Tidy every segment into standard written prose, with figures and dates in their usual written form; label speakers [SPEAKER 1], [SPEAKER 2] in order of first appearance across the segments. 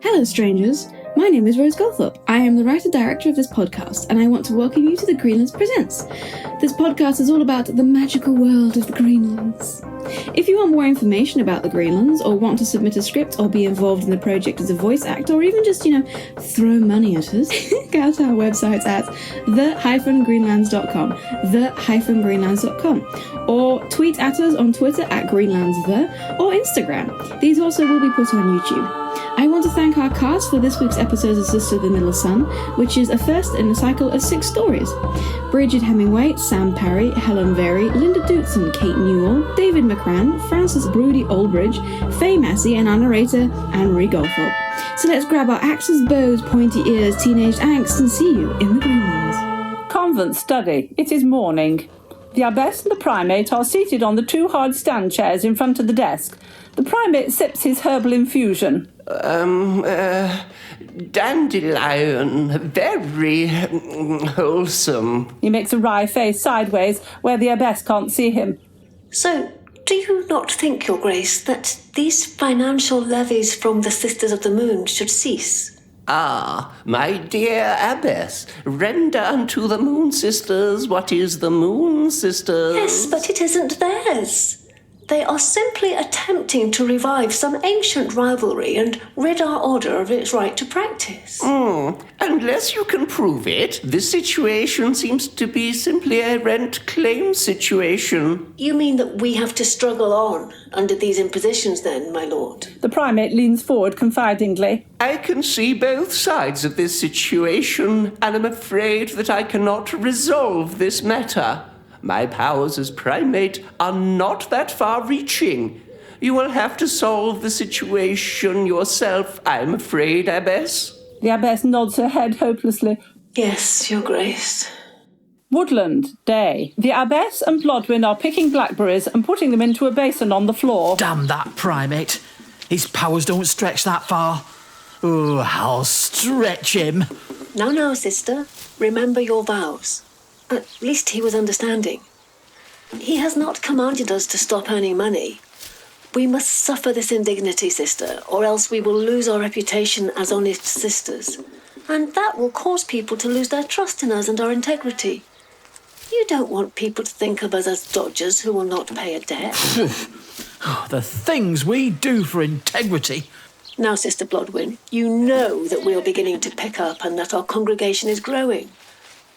[SPEAKER 1] Hello, strangers. My name is Rose Goldthorp. I am the writer-director of this podcast, and I want to welcome you to the Greenlands Presents. This podcast is all about the magical world of the Greenlands. If you want more information about the Greenlands, or want to submit a script or be involved in the project as a voice actor, or even just, throw money at us, go to our website at the-greenlands.com, the-greenlands.com, or tweet at us on Twitter at GreenlandsThe, or Instagram. These also will be put on YouTube. I want to thank our cast for this week's episode of Sister of the Middle Sun, which is a first in a cycle of 6 stories. Brigid Hemingway, Sam Parry, Helen Varey, Linda Dootson, Kate Newall, David McCran, Frances Broudie-Oldridge, Faye Massey, and our narrator, Anne-Marie Goldthorp. So let's grab our axes, bows, pointy ears, teenage angst, and see you in the Greenlands.
[SPEAKER 2] Convent study. It is morning. The abbess and the primate are seated on the 2 hard stand chairs in front of the desk. The primate sips his herbal infusion.
[SPEAKER 3] Dandelion, very wholesome.
[SPEAKER 2] He makes a wry face sideways where the abbess can't see him.
[SPEAKER 4] So, do you not think, Your Grace, that these financial levies from the Sisters of the Moon should cease?
[SPEAKER 3] Ah, my dear abbess, render unto the Moon Sisters what is the Moon Sisters.
[SPEAKER 4] Yes, but it isn't theirs. They are simply attempting to revive some ancient rivalry and rid our order of its right to practice.
[SPEAKER 3] Unless you can prove it, this situation seems to be simply a rent-claim situation.
[SPEAKER 4] You mean that we have to struggle on under these impositions then, my lord?
[SPEAKER 2] The primate leans forward confidingly.
[SPEAKER 3] I can see both sides of this situation, and am afraid that I cannot resolve this matter. My powers as primate are not that far-reaching. You will have to solve the situation yourself, I'm afraid, abbess.
[SPEAKER 2] The abbess nods her head hopelessly.
[SPEAKER 4] Yes, Your Grace.
[SPEAKER 2] Woodland, day. The abbess and Blodwyn are picking blackberries and putting them into a basin on the floor.
[SPEAKER 5] Damn that primate. His powers don't stretch that far. Oh, I'll stretch him.
[SPEAKER 4] No, sister. Remember your vows. At least he was understanding. He has not commanded us to stop earning money. We must suffer this indignity, sister, or else we will lose our reputation as honest sisters. And that will cause people to lose their trust in us and our integrity. You don't want people to think of us as dodgers who will not pay a debt.
[SPEAKER 5] The things we do for integrity.
[SPEAKER 4] Now, Sister Blodwyn, you know that we are beginning to pick up and that our congregation is growing.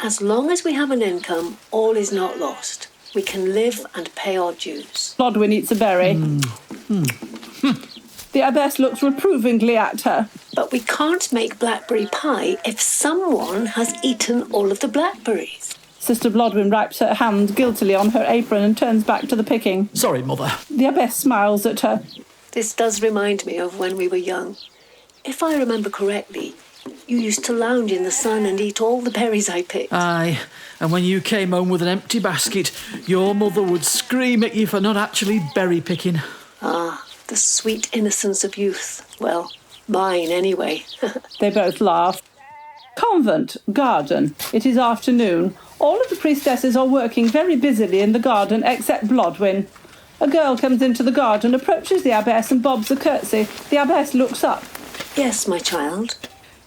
[SPEAKER 4] As long as we have an income, all is not lost. We can live and pay our dues.
[SPEAKER 2] Blodwyn eats a berry. The abbess looks reprovingly at her.
[SPEAKER 4] But we can't make blackberry pie if someone has eaten all of the blackberries.
[SPEAKER 2] Sister Blodwyn wipes her hand guiltily on her apron and turns back to the picking.
[SPEAKER 5] Sorry, Mother.
[SPEAKER 2] The abbess smiles at her.
[SPEAKER 4] This does remind me of when we were young. If I remember correctly, you used to lounge in the sun and eat all the berries I picked.
[SPEAKER 5] Aye, and when you came home with an empty basket, your mother would scream at you for not actually berry picking.
[SPEAKER 4] Ah, the sweet innocence of youth. Well, mine anyway.
[SPEAKER 2] They both laugh. Convent, garden. It is afternoon. All of the priestesses are working very busily in the garden except Blodwyn. A girl comes into the garden, approaches the abbess and bobs a curtsy. The abbess looks up.
[SPEAKER 4] Yes, my child.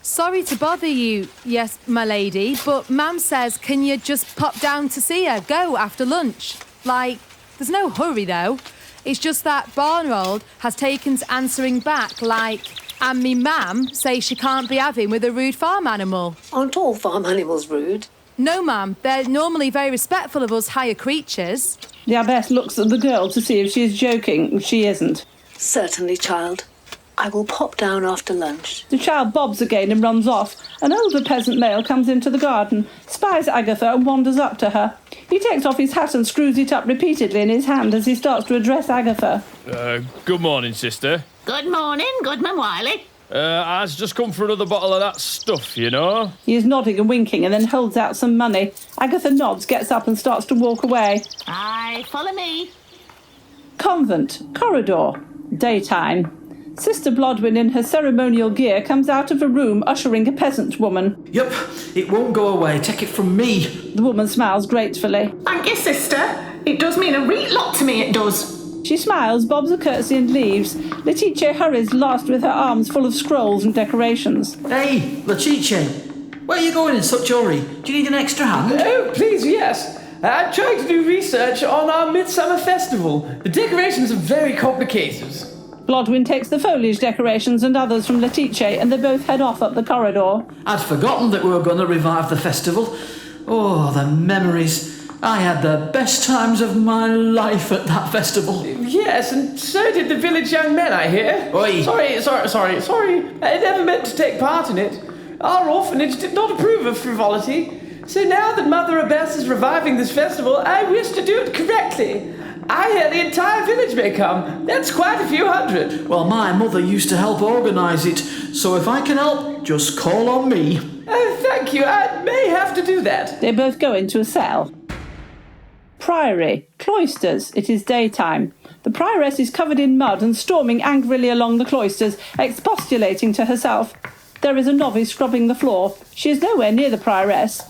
[SPEAKER 6] Sorry to bother you, yes, my lady, but Mam says, can you just pop down to see her, go after lunch? There's no hurry, though. It's just that Barnold has taken to answering back, and me Mam says she can't be having with a rude farm animal.
[SPEAKER 4] Aren't all farm animals rude?
[SPEAKER 6] No, Mam, they're normally very respectful of us higher creatures.
[SPEAKER 2] The abbess looks at the girl to see if she is joking. She isn't.
[SPEAKER 4] Certainly, child. I will pop down after lunch.
[SPEAKER 2] The child bobs again and runs off. An older peasant male comes into the garden, spies Agatha and wanders up to her. He takes off his hat and screws it up repeatedly in his hand as he starts to address Agatha.
[SPEAKER 7] Good morning, sister.
[SPEAKER 8] Good morning, Goodman Wiley.
[SPEAKER 7] I've just come for another bottle of that stuff, you know.
[SPEAKER 2] He is nodding and winking and then holds out some money. Agatha nods, gets up and starts to walk away.
[SPEAKER 8] Aye, follow me.
[SPEAKER 2] Convent, corridor, daytime. Sister Blodwyn in her ceremonial gear comes out of a room ushering a peasant woman.
[SPEAKER 5] Yup, it won't go away. Take it from me.
[SPEAKER 2] The woman smiles gratefully.
[SPEAKER 9] Thank you, sister. It does mean a real lot to me, it does.
[SPEAKER 2] She smiles, bobs a curtsy and leaves. Letitia hurries last with her arms full of scrolls and decorations.
[SPEAKER 5] Hey, Letitia, where are you going in such a hurry? Do you need an extra hand?
[SPEAKER 9] Oh, please, yes. I'm trying to do research on our Midsummer Festival. The decorations are very complicated.
[SPEAKER 2] Blodwyn takes the foliage decorations and others from Letitia, and they both head off up the corridor.
[SPEAKER 5] I'd forgotten that we were going to revive the festival. Oh, the memories. I had the best times of my life at that festival.
[SPEAKER 9] Yes, and so did the village young men, I hear.
[SPEAKER 5] Oi.
[SPEAKER 9] Sorry. I never meant to take part in it. Our orphanage did not approve of frivolity. So now that Mother Abbess is reviving this festival, I wish to do it correctly. I hear the entire village may come. That's quite a few hundred.
[SPEAKER 5] Well, my mother used to help organise it, so if I can help, just call on me.
[SPEAKER 9] Oh, thank you. I may have to do that.
[SPEAKER 2] They both go into a cell. Priory. Cloisters. It is daytime. The prioress is covered in mud and storming angrily along the cloisters, expostulating to herself. There is a novice scrubbing the floor. She is nowhere near the prioress.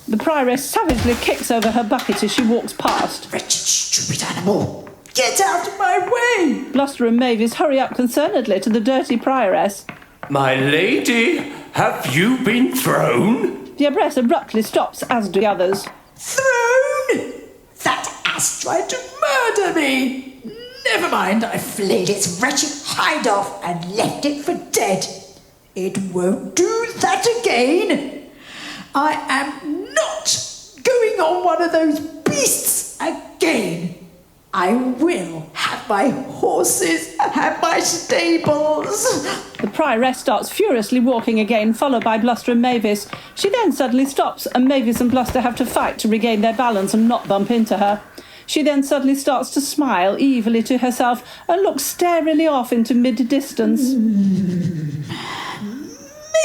[SPEAKER 2] The prioress savagely kicks over her bucket as she walks past.
[SPEAKER 10] Wretched, stupid animal! Get out of my way!
[SPEAKER 2] Bluster and Mavis hurry up concernedly to the dirty prioress.
[SPEAKER 3] My lady, have you been thrown?
[SPEAKER 2] The abbess abruptly stops, as do the others.
[SPEAKER 10] Thrown? That ass tried to murder me! Never mind, I flayed its wretched hide off and left it for dead. It won't do that again. I am not going on one of those beasts again. I will have my horses and have my stables.
[SPEAKER 2] The prioress starts furiously walking again, followed by Bluster and Mavis. She then suddenly stops, and Mavis and Bluster have to fight to regain their balance and not bump into her. She then suddenly starts to smile evilly to herself and looks starily off into mid-distance.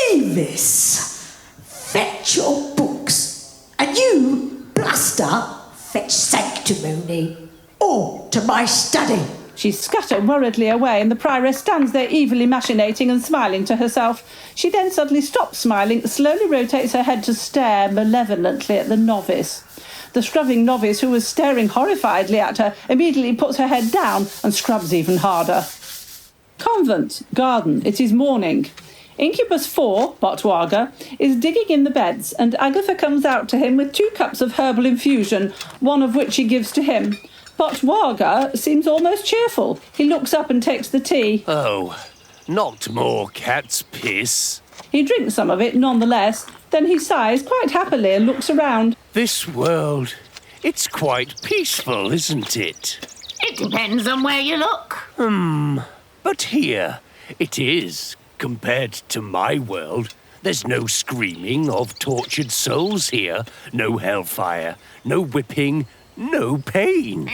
[SPEAKER 10] Mavis, fetch your books. And you, Bluster, fetch sanctimony. Or to my study.
[SPEAKER 2] She scutters worriedly away, and the prioress stands there evilly machinating and smiling to herself. She then suddenly stops smiling, slowly rotates her head to stare malevolently at the novice. The scrubbing novice, who was staring horrifiedly at her, immediately puts her head down and scrubs even harder. Convent, garden, it is morning. Incubus 4, Botwaga, is digging in the beds, and Agatha comes out to him with 2 cups of herbal infusion, one of which she gives to him. Botwaga seems almost cheerful. He looks up and takes the tea.
[SPEAKER 3] Oh, not more cat's piss.
[SPEAKER 2] He drinks some of it nonetheless, then he sighs quite happily and looks around.
[SPEAKER 3] This world, it's quite peaceful, isn't it?
[SPEAKER 8] It depends on where you look.
[SPEAKER 3] But here, it is, compared to my world. There's no screaming of tortured souls here, no hellfire, no whipping, no pain.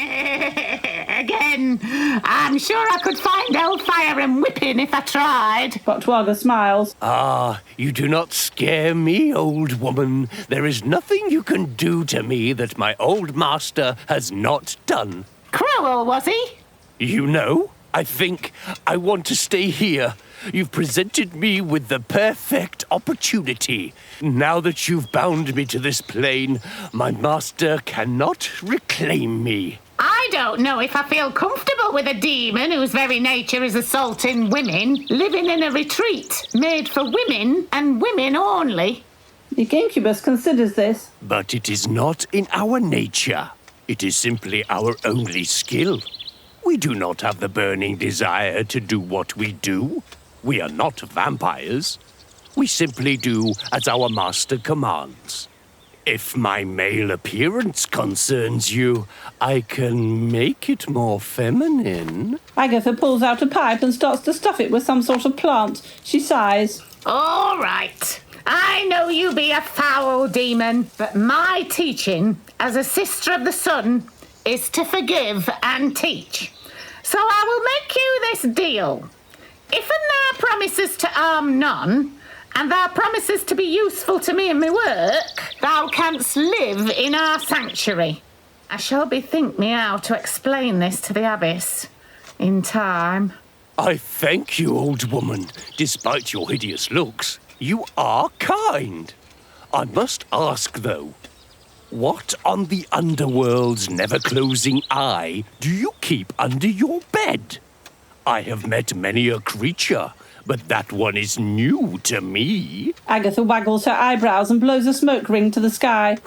[SPEAKER 8] Again, I'm sure I could find hellfire and whipping if I tried.
[SPEAKER 2] Botwaga smiles.
[SPEAKER 3] Ah, you do not scare me, old woman. There is nothing you can do to me that my old master has not done.
[SPEAKER 8] Cruel, was he?
[SPEAKER 3] You know, I think I want to stay here. You've presented me with the perfect opportunity. Now that you've bound me to this plane, my master cannot reclaim me.
[SPEAKER 8] I don't know if I feel comfortable with a demon whose very nature is assaulting women, living in a retreat made for women and women only.
[SPEAKER 2] The incubus considers this.
[SPEAKER 3] But it is not in our nature. It is simply our only skill. We do not have the burning desire to do what we do. We are not vampires. We simply do as our master commands. If my male appearance concerns you, I can make it more feminine.
[SPEAKER 2] Agatha pulls out a pipe and starts to stuff it with some sort of plant. She sighs.
[SPEAKER 8] All right. I know you be a foul demon, but my teaching as a sister of the sun is to forgive and teach. So I will make you this deal. If thou promises to harm none, and thou promises to be useful to me in my work, thou canst live in our sanctuary. I shall bethink me how to explain this to the abbess in time.
[SPEAKER 3] I thank you, old woman. Despite your hideous looks, you are kind. I must ask, though, What on the underworld's never-closing eye do you keep under your bed? I have met many a creature, but that one is new to me.
[SPEAKER 2] Agatha waggles her eyebrows and blows a smoke ring to the sky.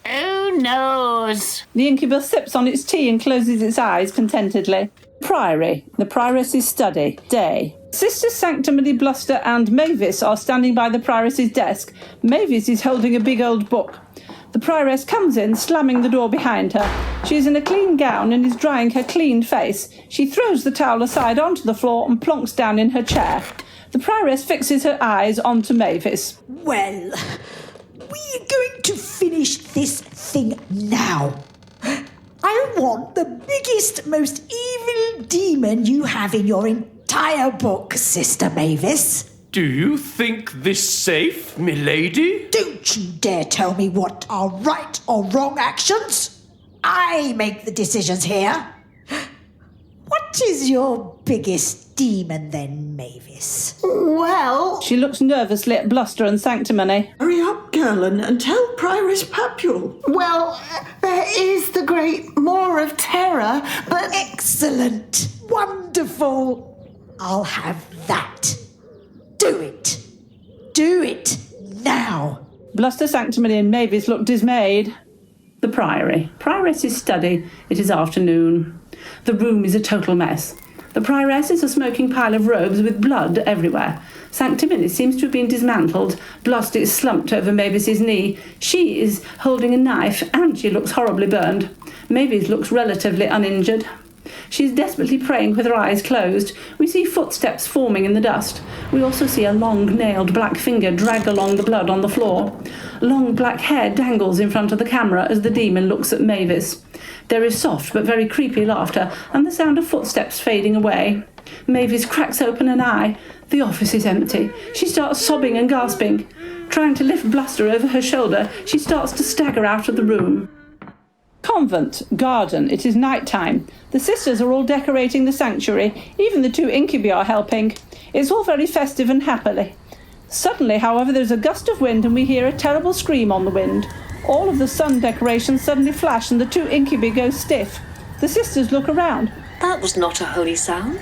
[SPEAKER 8] Who knows?
[SPEAKER 2] The incubus sips on its tea and closes its eyes contentedly. Priory, the prioress's study, day. Sisters Sanctimony, Bluster and Mavis are standing by the prioress's desk. Mavis is holding a big old book. The prioress comes in, slamming the door behind her. She is in a clean gown and is drying her cleaned face. She throws the towel aside onto the floor and plonks down in her chair. The prioress fixes her eyes onto Mavis.
[SPEAKER 10] Well, we're going to finish this thing now. I want the biggest, most evil demon you have in your entire book, Sister Mavis.
[SPEAKER 3] Do you think this safe, milady?
[SPEAKER 10] Don't you dare tell me what are right or wrong actions. I make the decisions here. What is your biggest demon then, Mavis?
[SPEAKER 9] Well,
[SPEAKER 2] She looks nervously at Bluster and Sanctimony.
[SPEAKER 9] hurry up, girl, and tell Prioress Papule.
[SPEAKER 8] Well, there is the great Moor of Terror, but...
[SPEAKER 10] Excellent. Wonderful. I'll have that. Do it. Do it now.
[SPEAKER 2] Bluster, Sanctimony and Mavis look dismayed. The Priory. Prioress's study. It is afternoon. The room is a total mess. The prioress is a smoking pile of robes with blood everywhere. Sanctimony seems to have been dismantled. Bluster is slumped over Mavis's knee. She is holding a knife and she looks horribly burned. Mavis looks relatively uninjured. She is desperately praying with her eyes closed. We see footsteps forming in the dust. We also see a long-nailed black finger drag along the blood on the floor. Long black hair dangles in front of the camera as the demon looks at Mavis. There is soft but very creepy laughter and the sound of footsteps fading away. Mavis cracks open an eye. The office is empty. She starts sobbing and gasping. Trying to lift Bluster over her shoulder, she starts to stagger out of the room. Convent, garden, it is night time. The sisters are all decorating the sanctuary. Even the two incubi are helping. It's all very festive and happily. Suddenly, however, there's a gust of wind and we hear a terrible scream on the wind. All of the sun decorations suddenly flash and the two incubi go stiff. The sisters look around.
[SPEAKER 4] That was not a holy sound.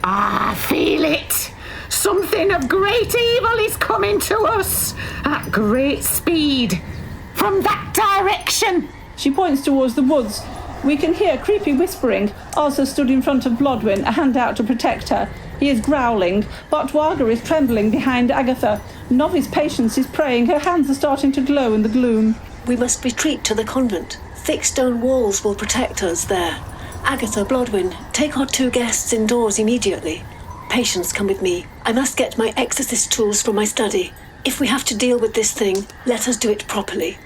[SPEAKER 8] I feel it. Something of great evil is coming to us at great speed. From that direction.
[SPEAKER 2] She points towards the woods. We can hear creepy whispering. Arthur stood in front of Blodwyn, a hand out to protect her. He is growling. Botwaga is trembling behind Agatha. Novice Patience is praying. Her hands are starting to glow in the gloom.
[SPEAKER 4] We must retreat to the convent. Thick stone walls will protect us there. Agatha, Blodwyn, take our two guests indoors immediately. Patience, come with me. I must get my exorcist tools from my study. If we have to deal with this thing, let us do it properly.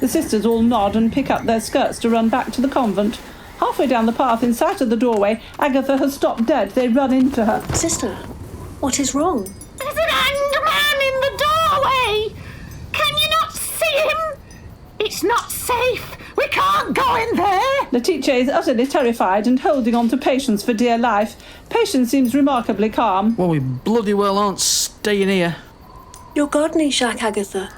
[SPEAKER 2] The sisters all nod and pick up their skirts to run back to the convent. Halfway down the path, in sight of the doorway, Agatha has stopped dead. They run into her.
[SPEAKER 4] Sister, what is wrong?
[SPEAKER 8] There's an hanged man in the doorway. Can you not see him? It's not safe. We can't go in there.
[SPEAKER 2] Letitia is utterly terrified and holding on to Patience for dear life. Patience seems remarkably calm.
[SPEAKER 5] Well, we bloody well aren't staying here.
[SPEAKER 4] Your gardening shack, Agatha.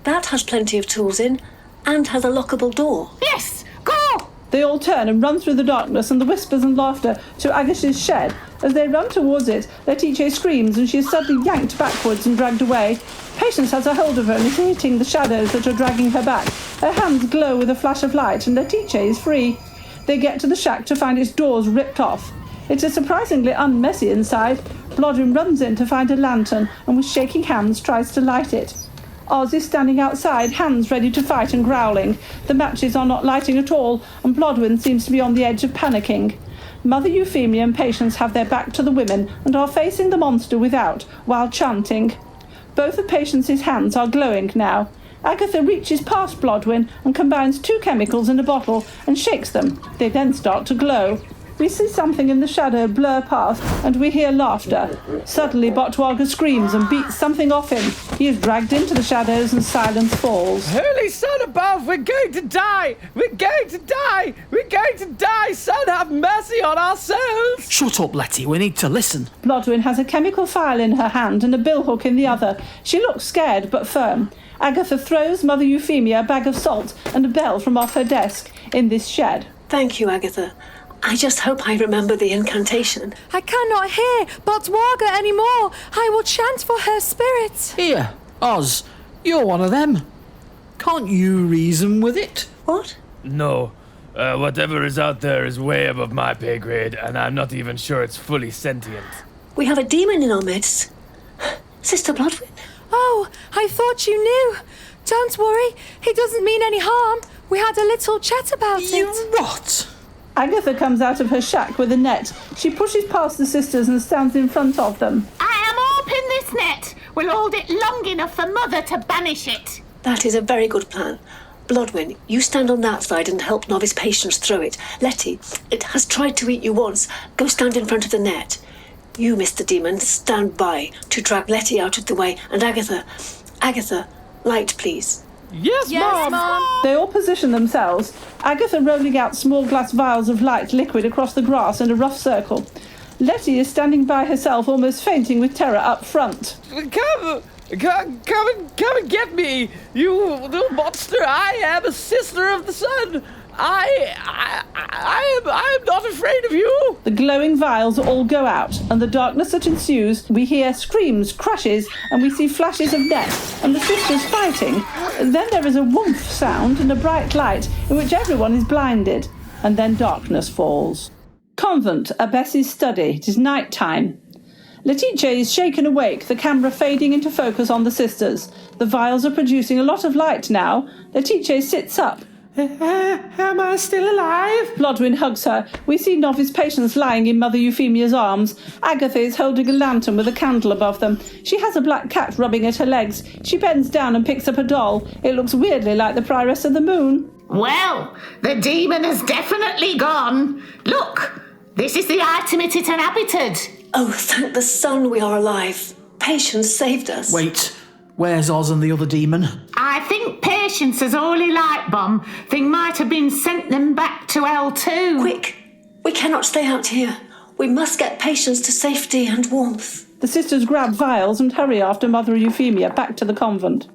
[SPEAKER 4] That has plenty of tools in and has a lockable door.
[SPEAKER 8] Yes, go.
[SPEAKER 2] They all turn and run through the darkness and the whispers and laughter to Agatha's shed. As they run towards it, Letitia screams and she is suddenly yanked backwards and dragged away. Patience has a hold of her and is hitting the shadows that are dragging her back. Her hands glow with a flash of light and Letitia is free. They get to the shack to find its doors ripped off. It is surprisingly unmessy inside. Blodwyn runs in to find a lantern and with shaking hands tries to light it. Oz is standing outside, hands ready to fight and growling. The matches are not lighting at all, and Blodwyn seems to be on the edge of panicking. Mother Euphemia and Patience have their back to the women and are facing the monster without, while chanting. Both of Patience's hands are glowing now. Agatha reaches past Blodwyn and combines two chemicals in a bottle and shakes them. They then start to glow. We see something in the shadow blur past, and we hear laughter. Suddenly, Botwaga screams and beats something off him. He is dragged into the shadows and silence falls.
[SPEAKER 7] Holy Son above, we're going to die! We're going to die! We're going to die! Son, have mercy on our souls!
[SPEAKER 5] Shut up, Letty, we need to listen.
[SPEAKER 2] Blodwyn has a chemical phial in her hand and a billhook in the other. She looks scared but firm. Agatha throws Mother Euphemia a bag of salt and a bell from off her desk in this shed.
[SPEAKER 4] Thank you, Agatha. I just hope I remember the incantation.
[SPEAKER 6] I cannot hear Botwaga any more. I will chant for her spirit.
[SPEAKER 5] Here, Oz, you're one of them. Can't you reason with it?
[SPEAKER 4] What?
[SPEAKER 7] No. Whatever is out there is way above my pay grade, and I'm not even sure it's fully sentient.
[SPEAKER 4] We have a demon in our midst. Sister Blodwyn?
[SPEAKER 6] Oh, I thought you knew. Don't worry, he doesn't mean any harm. We had a little chat about it.
[SPEAKER 5] What?
[SPEAKER 2] Agatha comes out of her shack with a net. She pushes past the sisters and stands in front of them.
[SPEAKER 8] I am open this net. We'll hold it long enough for Mother to banish it.
[SPEAKER 4] That is a very good plan. Blodwyn, you stand on that side and help novice Patience throw it. Letty, it has tried to eat you once. Go stand in front of the net. You, Mr. Demon, stand by to drag Letty out of the way. And Agatha, light, please.
[SPEAKER 7] Yes, Mom!
[SPEAKER 2] They all position themselves, Agatha rolling out small glass vials of light liquid across the grass in a rough circle. Letty is standing by herself, almost fainting with terror up front.
[SPEAKER 7] Come and get me, you little monster! I am a sister of the sun! I am not afraid of you!
[SPEAKER 2] The glowing vials all go out, and the darkness that ensues, we hear screams, crashes, and we see flashes of death, and the sisters fighting. Then there is a whoomph sound and a bright light, in which everyone is blinded, and then darkness falls. Convent, a Bessie's study. It is night time. Letitia is shaken awake, the camera fading into focus on the sisters. The vials are producing a lot of light now. Letitia sits up.
[SPEAKER 9] Am I still alive?
[SPEAKER 2] Blodwyn hugs her. We see novice Patience lying in Mother Euphemia's arms. Agatha is holding a lantern with a candle above them. She has a black cat rubbing at her legs. She bends down and picks up a doll. It looks weirdly like the Prioress of the Moon.
[SPEAKER 8] Well, the demon has definitely gone. Look, this is the item it inhabited.
[SPEAKER 4] Oh, thank the sun we are alive. Patience saved us.
[SPEAKER 5] Wait, where's Oz and the other demon?
[SPEAKER 8] I think Patience's holy light bomb thing might have been sent them back to L2.
[SPEAKER 4] Quick, we cannot stay out here. We must get Patience to safety and warmth.
[SPEAKER 2] The sisters grab vials and hurry after Mother Euphemia back to the convent.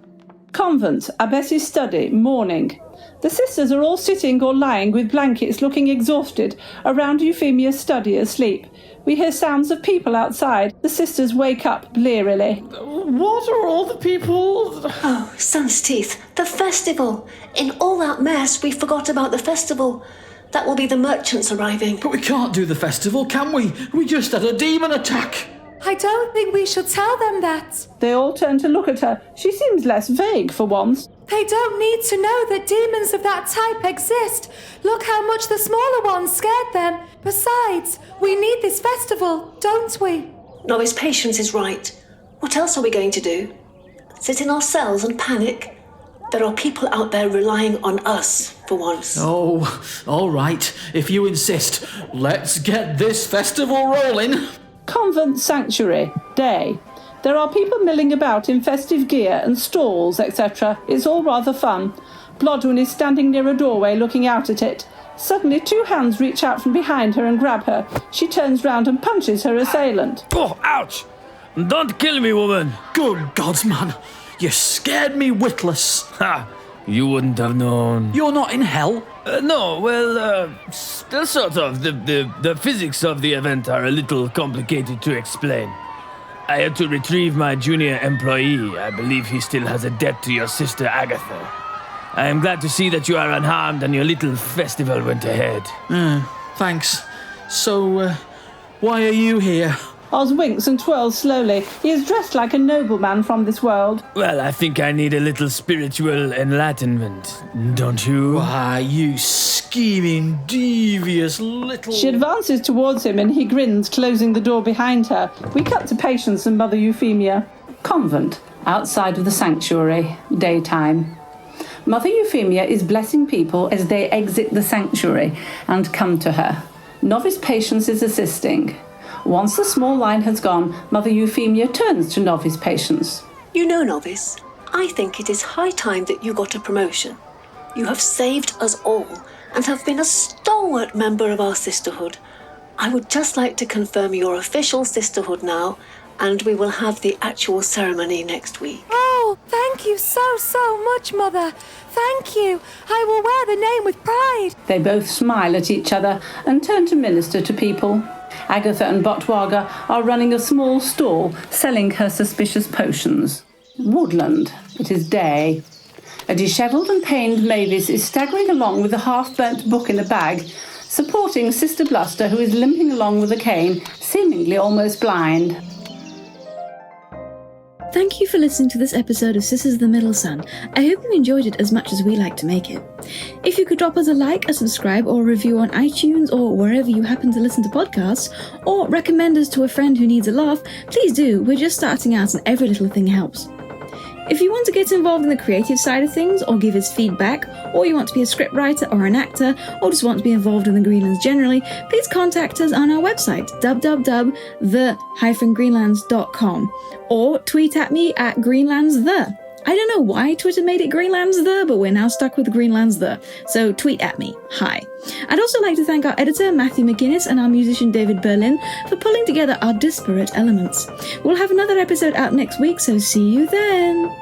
[SPEAKER 2] Convent, a Bessie's study, morning. The sisters are all sitting or lying with blankets looking exhausted around Euphemia's study asleep. We hear sounds of people outside. The sisters wake up blearily.
[SPEAKER 9] What are all the people?
[SPEAKER 4] Oh, sun's teeth, the festival. In all that mess, we forgot about the festival. That will be the merchants arriving.
[SPEAKER 5] But we can't do the festival, can we? We just had a demon attack.
[SPEAKER 6] I don't think we should tell them that.
[SPEAKER 2] They all turn to look at her. She seems less vague for once.
[SPEAKER 6] They don't need to know that demons of that type exist. Look how much the smaller ones scared them. Besides, we need this festival, don't we?
[SPEAKER 4] Novice Patience is right. What else are we going to do? Sit in our cells and panic? There are people out there relying on us for once.
[SPEAKER 5] Oh, all right. If you insist, let's get this festival rolling.
[SPEAKER 2] Convent sanctuary, day. There are people milling about in festive gear and stalls, etc. It's all rather fun. Blodwyn is standing near a doorway looking out at it. Suddenly 2 hands reach out from behind her and grab her. She turns round and punches her assailant.
[SPEAKER 7] Oh, ouch! Don't kill me, woman!
[SPEAKER 5] Good gods, man. You scared me witless.
[SPEAKER 7] Ha! You wouldn't have known.
[SPEAKER 5] You're not in hell?
[SPEAKER 7] No, well, still sort of. The physics of the event are a little complicated to explain. I had to retrieve my junior employee. I believe he still has a debt to your sister Agatha. I am glad to see that you are unharmed and your little festival went ahead.
[SPEAKER 5] Thanks. So, why are you here?
[SPEAKER 2] Oz winks and twirls slowly. He is dressed like a nobleman from this world.
[SPEAKER 7] Well, I think I need a little spiritual enlightenment, don't you?
[SPEAKER 5] Why, you scheming, devious little...
[SPEAKER 2] She advances towards him and he grins, closing the door behind her. We cut to Patience and Mother Euphemia. Convent, outside of the sanctuary, daytime. Mother Euphemia is blessing people as they exit the sanctuary and come to her. Novice Patience is assisting. Once the small line has gone, Mother Euphemia turns to Novice Patience.
[SPEAKER 4] You know, Novice, I think it is high time that you got a promotion. You have saved us all and have been a stalwart member of our sisterhood. I would just like to confirm your official sisterhood now, and we will have the actual ceremony next week.
[SPEAKER 6] Oh, thank you so much, Mother. Thank you. I will wear the name with pride.
[SPEAKER 2] They both smile at each other and turn to minister to people. Agatha and Botwaga are running a small stall selling her suspicious potions. Woodland. It is day. A dishevelled and pained Mavis is staggering along with a half-burnt book in a bag, supporting Sister Bluster, who is limping along with a cane, seemingly almost blind.
[SPEAKER 1] Thank you for listening to this episode of Sisters of the Middle Sun. I hope you enjoyed it as much as we like to make it. If you could drop us a like, a subscribe, or a review on iTunes or wherever you happen to listen to podcasts, or recommend us to a friend who needs a laugh, please do. We're just starting out and every little thing helps. If you want to get involved in the creative side of things, or give us feedback, or you want to be a scriptwriter or an actor, or just want to be involved in the Greenlands generally, please contact us on our website, www.the-greenlands.com, or tweet at me at GreenlandsThe. I don't know why Twitter made it GreenlandsThe, but we're now stuck with GreenlandsThe, so tweet at me. Hi. I'd also like to thank our editor, Matthew McGuinness, and our musician, David Berlin, for pulling together our disparate elements. We'll have another episode out next week, so see you then!